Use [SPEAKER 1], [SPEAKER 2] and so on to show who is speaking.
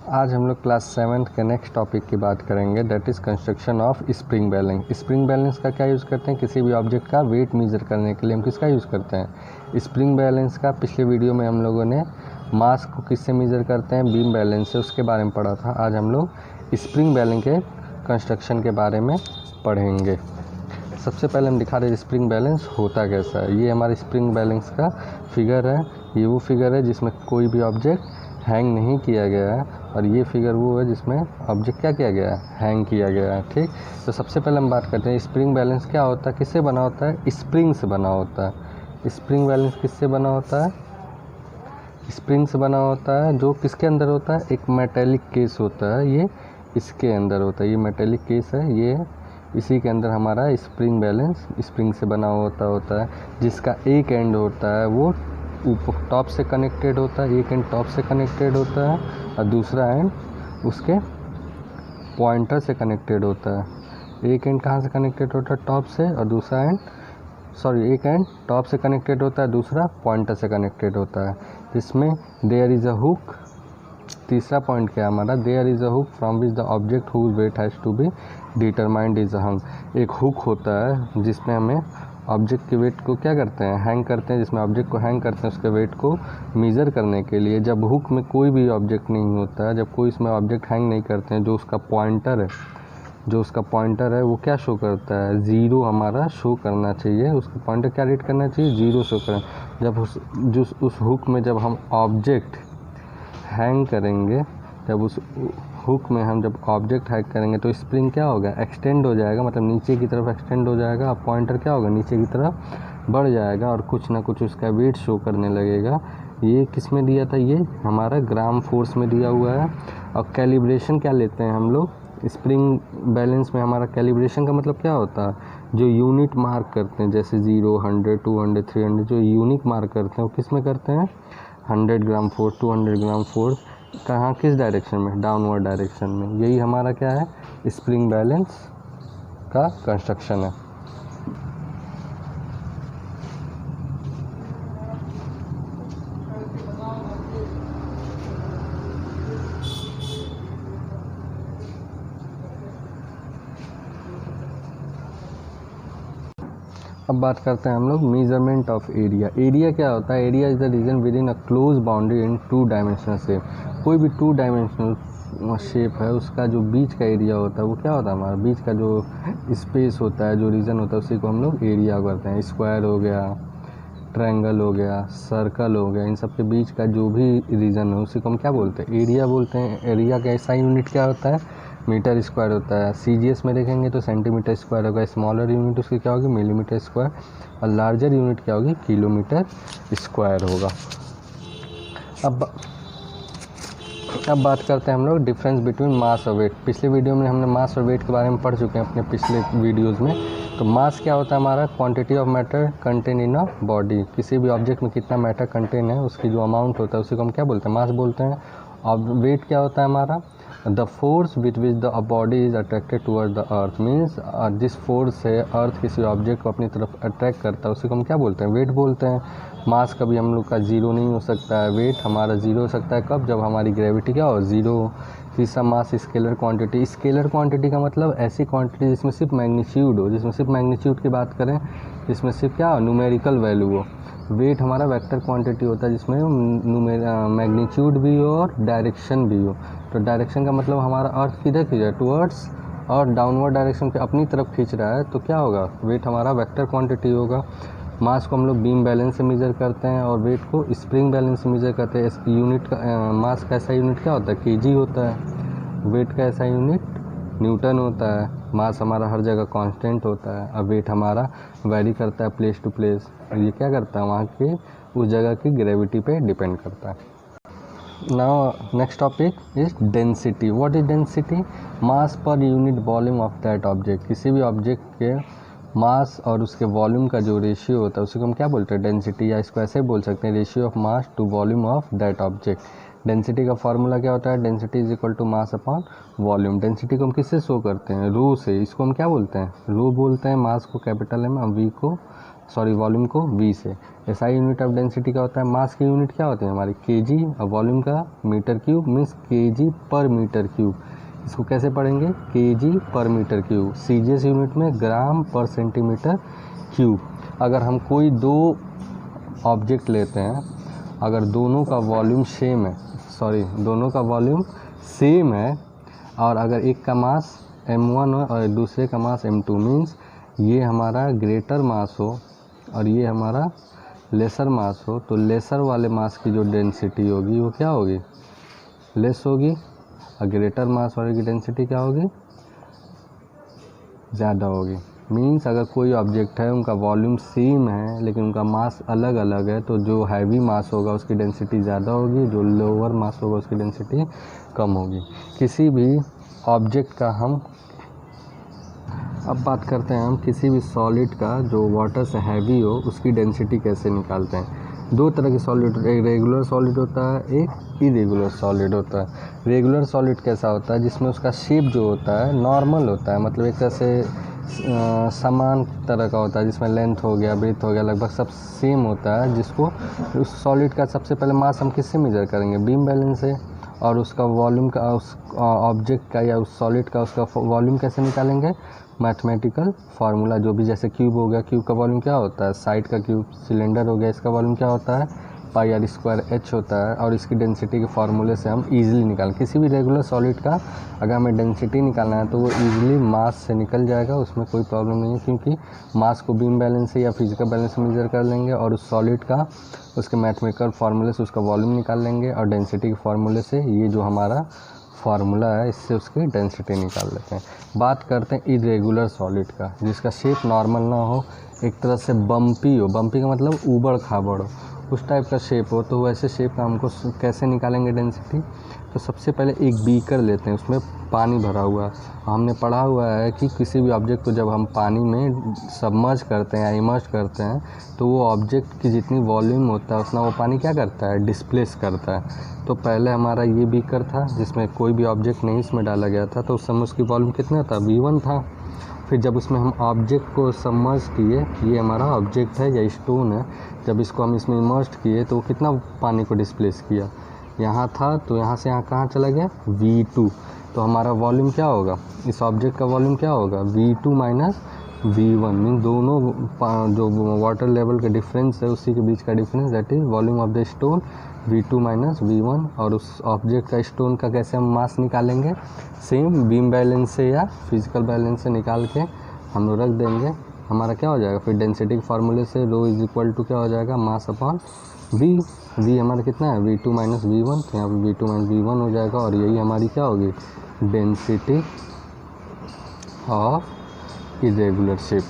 [SPEAKER 1] आज हम लोग क्लास 7th के नेक्स्ट टॉपिक की बात करेंगे, that is construction of spring balance. Spring balance का क्या यूज़ करते हैं? किसी भी ऑब्जेक्ट का वेट मेजर करने के लिए हम किसका यूज़ करते हैं? स्प्रिंग बैलेंस का। पिछले वीडियो में हम लोगों ने मास को किससे मेजर करते हैं? बीम बैलेंस से, उसके बारे में पढ़ा था। आज हम लोग स्प्रिंग बैलेंस के कंस्ट्रक्शन के बारे में पढ़ेंगे। सबसे पहले हम दिखा रहे स्प्रिंग बैलेंस होता कैसा है। ये हमारे स्प्रिंग बैलेंस का फिगर है। ये वो फिगर है जिसमें कोई भी ऑब्जेक्ट हैंग नहीं किया गया है, और ये फिगर वो है जिसमें ऑब्जेक्ट क्या किया गया है? हैंग किया गया है। ठीक, तो सबसे पहले हम बात करते हैं स्प्रिंग बैलेंस क्या होता है, किससे बना होता है? स्प्रिंग से बना होता है। स्प्रिंग बैलेंस किससे बना होता है? स्प्रिंग से बना होता है, जो किसके अंदर होता है? एक मेटेलिक केस होता है, ये इसके अंदर होता है। ये मेटेलिक केस है, ये इसी के अंदर हमारा स्प्रिंग बैलेंस स्प्रिंग से बना होता है, जिसका एक एंड होता है वो ऊपर टॉप से कनेक्टेड होता है। एक एंड टॉप से कनेक्टेड होता है और दूसरा एंड उसके पॉइंटर से कनेक्टेड होता है। एक एंड कहाँ से कनेक्टेड होता है? टॉप से, और दूसरा एंड एक एंड टॉप से कनेक्टेड होता है, दूसरा पॉइंटर से कनेक्टेड होता है। जिसमें देयर इज़ अ हुक। तीसरा पॉइंट क्या है हमारा? There is a hook from which the object whose weight has to be determined is hung. एक हुक होता है जिसमें हमें ऑब्जेक्ट के वेट को क्या करते हैं? हैंग करते हैं। जिसमें ऑब्जेक्ट को हैंग करते हैं उसके वेट को मेज़र करने के लिए। जब हुक में कोई भी ऑब्जेक्ट नहीं होता है, जब कोई इसमें ऑब्जेक्ट हैंग नहीं करते हैं, जो उसका पॉइंटर है वो क्या शो करता है? ज़ीरो हमारा शो करना चाहिए। उसका पॉइंटर क्या रीड करना चाहिए? ज़ीरो शो करें। जब उस हुक में जब हम ऑब्जेक्ट हैंग करेंगे, जब उस हुक में हम जब ऑब्जेक्ट हैंग करेंगे तो स्प्रिंग क्या होगा? एक्सटेंड हो जाएगा, मतलब नीचे की तरफ एक्सटेंड हो जाएगा। और पॉइंटर क्या होगा? नीचे की तरफ बढ़ जाएगा और कुछ ना कुछ उसका वेट शो करने लगेगा। ये किस में दिया था? ये हमारा ग्राम फोर्स में दिया हुआ है। और कैलिब्रेशन क्या लेते हैं हम लोग स्प्रिंग बैलेंस में? हमारा कैलिब्रेशन का मतलब क्या होता है? जो यूनिट मार्क करते हैं, जैसे 0, 100, 200, 300, जो यूनिक मार्क करते हैं वो किस में करते हैं? 100 ग्राम फोर्स, 200 ग्राम फोर्स। कहाँ, किस डायरेक्शन में? डाउनवर्ड डायरेक्शन में। यही हमारा क्या है? स्प्रिंग बैलेंस का कंस्ट्रक्शन है। अब बात करते हैं हम लोग मेजरमेंट ऑफ एरिया। एरिया क्या होता है? Area is the region within a close boundary in 2 dimensional shape. कोई भी 2 डायमेंशनल शेप है, उसका जो बीच का एरिया होता है वो क्या होता है? हमारा बीच का जो स्पेस होता है, जो रीजन होता है, उसी को हम लोग एरिया करते हैं। स्क्वायर हो गया, ट्रायंगल हो गया, सर्कल हो गया, इन सब के बीच का जो भी रीजन है उसी को हम क्या बोलते हैं? एरिया बोलते हैं। एरिया का ऐसा यूनिट क्या होता है? मीटर स्क्वायर होता है। सीजीएस में देखेंगे तो सेंटीमीटर स्क्वायर होगा। स्मॉलर यूनिट उसकी क्या होगी? Millimetre square. और लार्जर यूनिट क्या होगी? किलोमीटर स्क्वायर होगा। अब बात करते हैं हम लोग डिफरेंस बिटवीन मास और वेट। पिछले वीडियो में हमने मास और वेट के बारे में पढ़ चुके हैं अपने पिछले वीडियोज़ में। तो मास क्या होता है हमारा? Quantity of matter contain in a body. किसी भी ऑब्जेक्ट में कितना मैटर कंटेन है, उसकी जो अमाउंट होता है उसी को हम क्या बोलते हैं? मास बोलते हैं। और वेट क्या होता है हमारा? The force with which the body is attracted toward the earth. Means जिस फोर्स से अर्थ किसी ऑब्जेक्ट को अपनी तरफ अट्रैक्ट करता है उसी को हम क्या बोलते हैं? वेट बोलते हैं। मास कभी हम लोग का ज़ीरो नहीं हो सकता है। वेट हमारा ज़ीरो हो सकता है कब? जब हमारी ग्रेविटी क्या हो? ज़ीरो हो। तीसरा मास स्केलर क्वांटिटी। स्केलर क्वांटिटी का मतलब ऐसी क्वांटिटी जिसमें सिर्फ मैग्नीट्यूड हो, जिसमें सिर्फ मैग्नीट्यूड की बात करें, जिसमें सिर्फ क्या हो? न्यूमेरिकल वैल्यू हो। वेट हमारा वेक्टर क्वांटिटी होता है जिसमें मैग्नीट्यूड भी हो और डायरेक्शन भी हो। तो डायरेक्शन का मतलब हमारा अर्थ किधर खींच रहा है? टुवर्ड्स, और डाउनवर्ड डायरेक्शन पे अपनी तरफ खींच रहा है, तो क्या होगा? वेट हमारा वेक्टर क्वांटिटी होगा। मास को हम लोग बीम बैलेंस से मेजर करते हैं और वेट को स्प्रिंग बैलेंस से मेजर करते हैं। यूनिट का मास का ऐसा यूनिट क्या होता है? केजी होता है। वेट का ऐसा यूनिट न्यूटन होता है। मास हमारा हर जगह कांस्टेंट होता है और वेट हमारा वैरी करता है प्लेस टू प्लेस। ये क्या करता है? वहाँ के उस जगह की ग्रेविटी पे डिपेंड करता है। Now next topic is density. What is density? Mass per unit volume of that object. किसी भी ऑब्जेक्ट के मास और उसके वॉल्यूम का जो रेशियो होता है उसी को हम क्या बोलते हैं? डेंसिटी। या इसको ऐसे बोल सकते हैं, ratio of mass to volume of that object. Density का फार्मूला क्या होता है? Density is equal to mass upon volume. Density को हम किससे शो करते हैं? रो से। इसको हम क्या बोलते हैं? रो बोलते हैं। मास को कैपिटल एम और वी को वॉल्यूम को v से। SI यूनिट ऑफ डेंसिटी क्या होता है, मास की यूनिट क्या होती है हमारी kg, और वॉल्यूम का मीटर क्यूब मीन्स kg पर मीटर क्यूब। इसको कैसे पढ़ेंगे, kg पर मीटर क्यूब। CGS यूनिट में ग्राम पर सेंटीमीटर क्यूब। अगर हम कोई दो ऑब्जेक्ट लेते हैं, अगर दोनों का वॉल्यूम सेम है, दोनों का वॉल्यूम सेम है, और अगर एक का मास m1 हो और दूसरे का मास m2, मीन्स ये हमारा ग्रेटर मास हो और ये हमारा लेसर मास हो, तो लेसर वाले मास की जो डेंसिटी होगी वो क्या होगी, लेस होगी, और ग्रेटर मास वाले की डेंसिटी क्या होगी, ज़्यादा होगी। मीन्स अगर कोई ऑब्जेक्ट है उनका वॉल्यूम सेम है लेकिन उनका मास अलग अलग है, तो जो हैवी मास होगा उसकी डेंसिटी ज़्यादा होगी, जो लोअर मास होगा उसकी डेंसिटी कम होगी। किसी भी ऑब्जेक्ट का अब बात करते हैं हम किसी भी सॉलिड का जो वाटर से हैवी हो उसकी डेंसिटी कैसे निकालते हैं। दो तरह के सॉलिड, एक रेगुलर सॉलिड होता है, एक इरेगुलर सॉलिड होता है। रेगुलर सॉलिड कैसा होता है, जिसमें उसका शेप जो होता है नॉर्मल होता है, मतलब एक तरह से समान तरह का होता है, जिसमें लेंथ हो गया, ब्रेथ हो गया, लगभग सब सेम होता है। जिसको उस सॉलिड का सबसे पहले मास हम किससे मेजर करेंगे, बीम बैलेंस से, और उसका वॉल्यूम का, उस ऑब्जेक्ट का या उस सॉलिड का उसका वॉल्यूम कैसे निकालेंगे, मैथमेटिकल फार्मूला जो भी, जैसे क्यूब हो गया, क्यूब का वॉल्यूम क्या होता है, साइड का क्यूब। सिलेंडर हो गया, इसका वॉल्यूम क्या होता है, पाई आर स्क्वायर h होता है, और इसकी डेंसिटी के फार्मूले से हम इजीली निकालें। किसी भी रेगुलर सॉलिड का अगर हमें डेंसिटी निकालना है तो वो इजीली मास से निकल जाएगा, उसमें कोई प्रॉब्लम नहीं है, क्योंकि मास को बीम बैलेंस से या फिजिकल बैलेंस से मेजर कर लेंगे, और उस सॉलिड का उसके मैथमेटिकल फार्मूले से उसका वॉल्यूम निकाल लेंगे, और डेंसिटी के फार्मूले से ये जो हमारा फार्मूला है इससे उसकी डेंसिटी निकाल लेते हैं। बात करते हैं इरेगुलर सॉलिड का, जिसका शेप नॉर्मल ना हो, एक तरह से बम्पी हो, बम्पी का मतलब ऊबड़ खाबड़ हो, उस टाइप का शेप हो, तो वैसे शेप का हमको कैसे निकालेंगे डेंसिटी। तो सबसे पहले एक बीकर लेते हैं, उसमें पानी भरा हुआ है। हमने पढ़ा हुआ है कि किसी भी ऑब्जेक्ट को जब हम पानी में सबमर्ज करते हैं या इमर्ज करते हैं, तो वो ऑब्जेक्ट की जितनी वॉल्यूम होता है उतना वो पानी क्या करता है, डिस्प्लेस करता है। तो पहले हमारा ये बीकर था जिसमें कोई भी ऑब्जेक्ट नहीं इसमें डाला गया था, तो उस समय उसकी वॉल्यूम कितना था, V1 था। फिर जब उसमें हम ऑब्जेक्ट को सबमर्ज किए, ये हमारा ऑब्जेक्ट है या स्टोन है, जब इसको हम इसमें इमर्ज किए तो कितना पानी को डिस्प्लेस किया, यहाँ था, तो यहाँ से यहाँ कहाँ चला गया, V2। तो हमारा वॉल्यूम क्या होगा, इस ऑब्जेक्ट का वॉल्यूम क्या होगा, V2 माइनस V1, मीन दोनों जो वाटर लेवल का डिफरेंस है उसी के बीच का difference, that is volume of the stone V2 minus V1। और उस ऑब्जेक्ट का स्टोन का कैसे हम मास निकालेंगे, सेम बीम बैलेंस से या फिजिकल बैलेंस से निकाल के हम लोग रख देंगे। हमारा क्या हो जाएगा, फिर डेंसिटी के फार्मूले से रो इज इक्वल टू क्या हो जाएगा, मास अपॉन V। V हमारा कितना है, V2 माइनस V1, तो यहाँ पर V2 माइनस V1 हो जाएगा, और यही हमारी क्या होगी, डेंसिटी ऑफ इरेगुलर शेप।